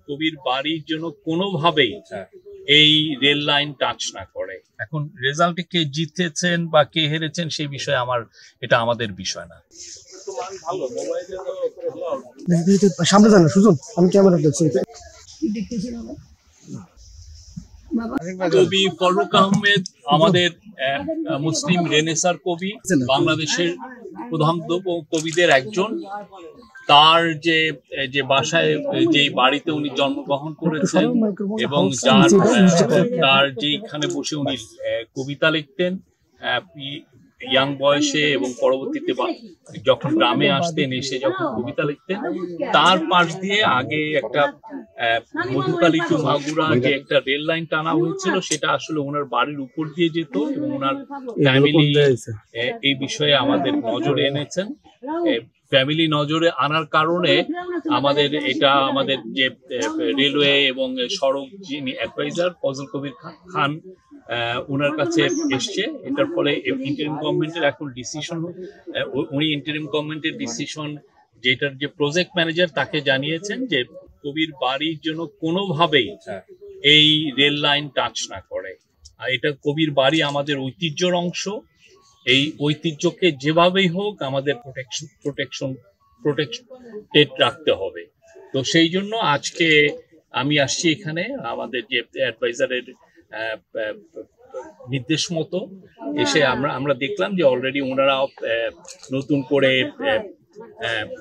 কবির বাড়ির জন্য কোনোভাবেই এই রেল লাইন টাচ না করে। এখন রেজাল্টে কে জিতেছেন বা কে হেরেছেন সেই বিষয়ে এটা আমাদের বিষয় না। সামনে জানো সুজন, আমি ক্যামেরা দেখছি। কবি ফারুক আহমেদ আমাদের মুসলিম রেনেসার কবি, বাংলাদেশের প্রধান কবিদের একজন। তার যে বাসায় যে বাড়িতে উনি জন্মগ্রহণ করেছেন এবং তার যেখানে বসে উনি কবিতা লিখতেন ইয়াং বয়সে এবং পরবর্তীতে যখন গ্রামে আসতেন এসে যখন কবিতা লিখতেন, তার পাশ দিয়ে আগে একটা মধুকালী টু মাগুরা যে একটা রেল লাইন টানা হয়েছিল, সেটা আসলে ওনার বাড়ির উপর দিয়ে যেত এবং ওনার ফ্যামিলি এই বিষয়ে আমাদের নজরে এনেছেন। ফ্যামিলি নজরে আনার কারণে আমাদের যে রেলওয়ে এবং সড়ক যিনি অ্যাডভাইজার ফজল কবির খান ওনার কাছে এসছে। এটার ফলে ইন্টারিম গভর্নমেন্টের এখন ডিসিশন, উনি ইন্টারিম গভর্নমেন্টের ডিসিশন যেটার যে প্রজেক্ট ম্যানেজার তাকে জানিয়েছেন যে কবির বাড়ির জন্য কোনোভাবেই এই রেল লাইন টাচ না করে। আর এটা কবির বাড়ি আমাদের ঐতিহ্যর অংশ। এই ঐতিহ্যকে যেভাবেই হোক আমাদের প্রোটেক্টেড রাখতে হবে। তো সেই জন্য আজকে আমি আসছি এখানে আমাদের যে অ্যাডভাইজারের নির্দেশ মতো এসে আমরা দেখলাম যে অলরেডি ওনারা নতুন করে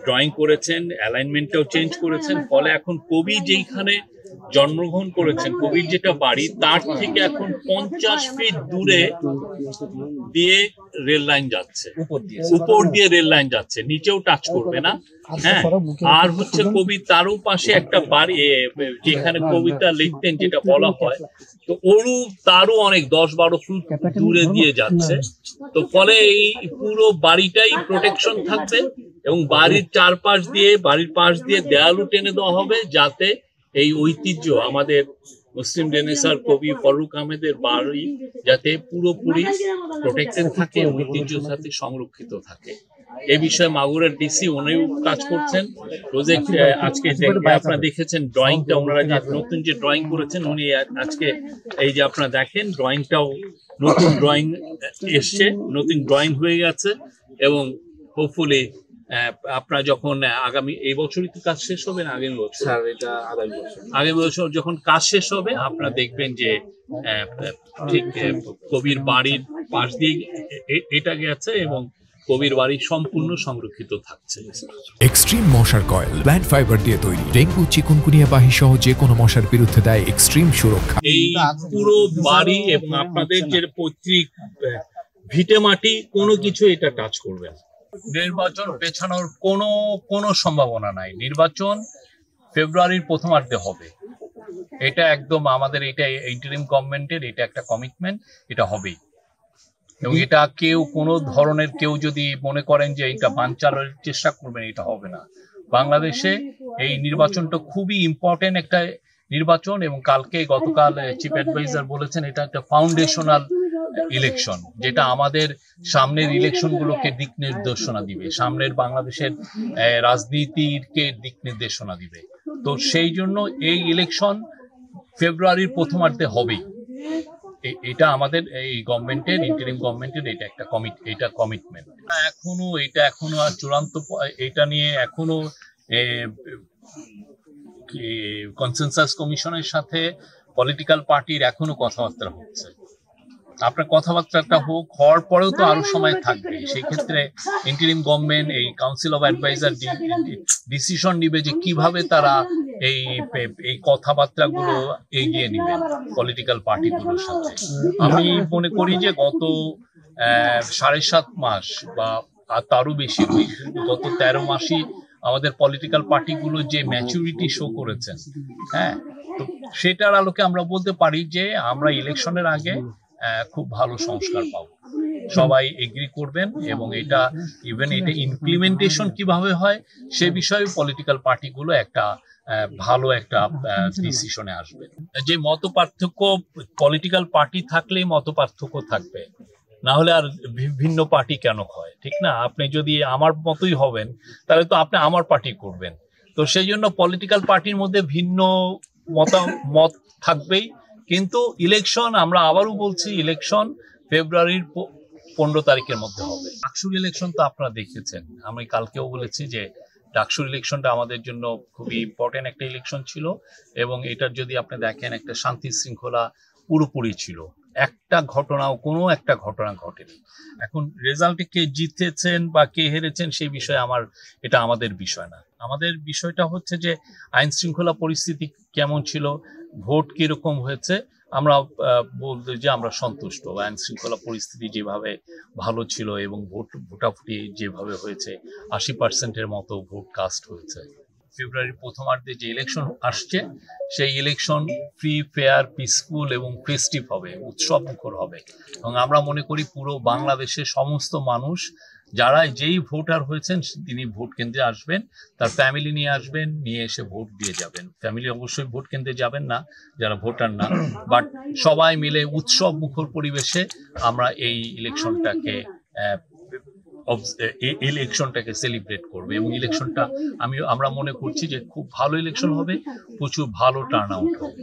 ড্রয়িং করেছেন, অ্যালাইনমেন্টটাও চেঞ্জ করেছেন। ফলে এখন কবি যেইখানে জন্মগ্রহণ করেছেন, কবির যেটা বাড়ি তার থেকে এখন 50 ফিট দূরে দিয়ে রেল লাইন যাচ্ছে, উপর দিয়ে রেল লাইন যাচ্ছে, নিচেও টাচ করবে না। হ্যাঁ, আর হচ্ছে কবি তারও পাশে একটা বাড়ি যেখানে কবিতা লিখতেন যেটা বলা হয়, তো তারও অনেক 10-12 ফুট দূরে দিয়ে যাচ্ছে। তো ফলে এই পুরো বাড়িটাই প্রোটেকশন থাকবে এবং বাড়ির বাড়ির পাশ দিয়ে দেয়ালও টেনে দেওয়া হবে, যাতে এই ঐতিহ্য আমাদের মুসলিম রেনেসার কবি ফারুক আহমেদের বাড়ি যাতে পুরোপুরি প্রোটেক্টেড থাকে, ঐতিহ্যের সাথে সংরক্ষিত থাকে। এই বিষয়ে মাগুরার ডিসি উনিও কাজ করছেন। প্রজেক্ট আজকে আপনারা দেখেছেন ড্রয়িংটা, ওনারা যে নতুন যে ড্রয়িং করেছেন উনি আজকে এই যে আপনারা দেখেন ড্রয়িংটাও নতুন ড্রয়িং এসছে, নতুন ড্রয়িং হয়ে গেছে এবং হোপফুলি আপনারা যখন আগামী এই বছরই তো কাজ শেষ হবে না আগামী বছর, আগামী বছর যখন কাজ শেষ হবে আপনারা দেখবেন যে ঠিক কবির বাড়ির পাশ দিয়ে এটা গেছে এবং কবির বাড়ি সম্পূর্ণ সংরক্ষিত থাকছে। এক্সট্রিম মশার কয়েল প্ল্যান্ট ফাইবার দিয়ে তৈরি, ডেঙ্গু চিকুনগুনিয়া বাহি সহ যে কোনো মশার বিরুদ্ধে দেয় এক্সট্রিম সুরক্ষা। এই পুরো বাড়ি এবং আপনাদের যে পৈতৃক ভিটেমাটি কোনো কিছু এটা টাচ করবে না। নির্বাচন পেছানোর কোনো সম্ভাবনা নাই। নির্বাচন ফেব্রুয়ারির প্রথমার্ধে হবে, এটা একদম আমাদের এটা ইন্টারিম গভর্নমেন্টের এটা একটা কমিটমেন্ট, এটা হবেই। এবং এটা কোনো ধরনের কেউ যদি মনে করেন যে এটা বানচালের চেষ্টা করবেন, এটা হবে না। বাংলাদেশে এই নির্বাচনটা খুবই ইম্পর্টেন্ট একটা নির্বাচন এবং গতকাল চিফ অ্যাডভাইজার বলেছেন এটা একটা ফাউন্ডেশনাল ইলেকশন, যেটা আমাদের সামনের ইলেকশন গুলোকে দিক নির্দেশনা দিবে, সামনের বাংলাদেশের রাজনীতিকে দিক নির্দেশনা দিবে। তো সেই জন্য এই ইলেকশন ফেব্রুয়ারির প্রথমার্ধে হবেই। এটা আমাদের এই গভর্নমেন্টের ইন্টারিম গভর্নমেন্টের এটা কমিটমেন্ট। এখনো আর চূড়ান্ত, এটা নিয়ে এখনো কনসেনসাস কমিশনের সাথে পলিটিক্যাল পার্টির এখনো কথাবার্তা হচ্ছে। আপনার কথাবার্তাটা হওয়ার পরেও তো আরো সময় থাকবে। সেই ক্ষেত্রে ইন্টারিম গভর্নমেন্ট এই কাউন্সিল অফ অ্যাডভাইজার ডিসিশন নিবে যে কিভাবে তারা এই কথাবার্তাগুলো এগিয়ে নেবেন পলিটিক্যাল পার্টিগুলোর সাথে। আমি মনে করি যে গত 7.5 মাস বা তারও বেশি, গত 13 মাসই আমাদের পলিটিক্যাল পার্টিগুলো যে ম্যাচুরিটি শো করেছেন, হ্যাঁ, তো সেটার আলোকে আমরা বলতে পারি যে আমরা ইলেকশনের আগে খুব ভালো সংস্কার পাবো, সবাই এগ্রি করবেন এবং এটা ইমপ্লিমেন্টেশন কিভাবে হয় সে বিষয়ে পলিটিক্যাল পার্টিগুলো ভালো একটা ডিসিশনে আসবে। যে মত পার্থক্য, পলিটিক্যাল পার্টি থাকলে মত পার্থক্য থাকবে, না হলে আর ভিন্ন পার্টি কেন হয়, ঠিক না? আপনি যদি আমার মতোই হবেন তাহলে তো আপনি আমার পার্টি করবেন, তো সেই জন্য পলিটিক্যাল পার্টির মধ্যে ভিন্ন মতামত থাকবেই, কিন্তু ইলেকশন, আমরা আবারও বলছি, ইলেকশন ফেব্রুয়ারির 15 তারিখের মধ্যে হবে। ডাকসুর ইলেকশন তো আপনারা দেখেছেন, আমি কালকেও বলেছি যে ডাকসুর ইলেকশনটা আমাদের জন্য খুবই ইম্পর্টেন্ট একটা ইলেকশন ছিল, এবং এটার যদি আপনি দেখেন একটা শান্তি শৃঙ্খলা পুরোপুরি ছিল, কোনো একটা ঘটনা ঘটেনি। এখন রেজাল্টে কে জিতেছেন বা কে হেরেছেন সেই বিষয়ে এটা আমাদের বিষয় না। আমাদের বিষয়টা হচ্ছে যে আইন শৃঙ্খলা পরিস্থিতি কেমন ছিল, ভোট কিরকম হয়েছে, আমরা বলতে যে আমরা সন্তুষ্ট। আইন শৃঙ্খলা পরিস্থিতি যেভাবে ভালো ছিল এবং ভোটাভুটি যেভাবে হয়েছে, 80% মতো ভোট কাস্ট হয়েছে। ফেব্রুয়ারির প্রথমার্ধে যে ইলেকশন আসছে, সেই ইলেকশন ফ্রি, ফেয়ার, পিসফুল এবং ফেস্টিভ হবে, উৎসব মুখর হবে। এবং আমরা মনে করি পুরো বাংলাদেশের সমস্ত মানুষ, যেই ভোটার হয়েছেন তিনি ভোট কেন্দ্রে আসবেন, তার ফ্যামিলি নিয়ে আসবেন, নিয়ে এসে ভোট দিয়ে যাবেন। ফ্যামিলি অবশ্যই ভোট কেন্দ্রে যাবেন না যারা ভোটার না, বাট সবাই মিলে উৎসব মুখর পরিবেশে আমরা এই ইলেকশনটাকে সেলিব্রেট করবে। এবং ইলেকশনটা আমরা মনে করছি যে খুব ভালো ইলেকশন হবে, প্রচুর ভালো টার্ন আউট হবে।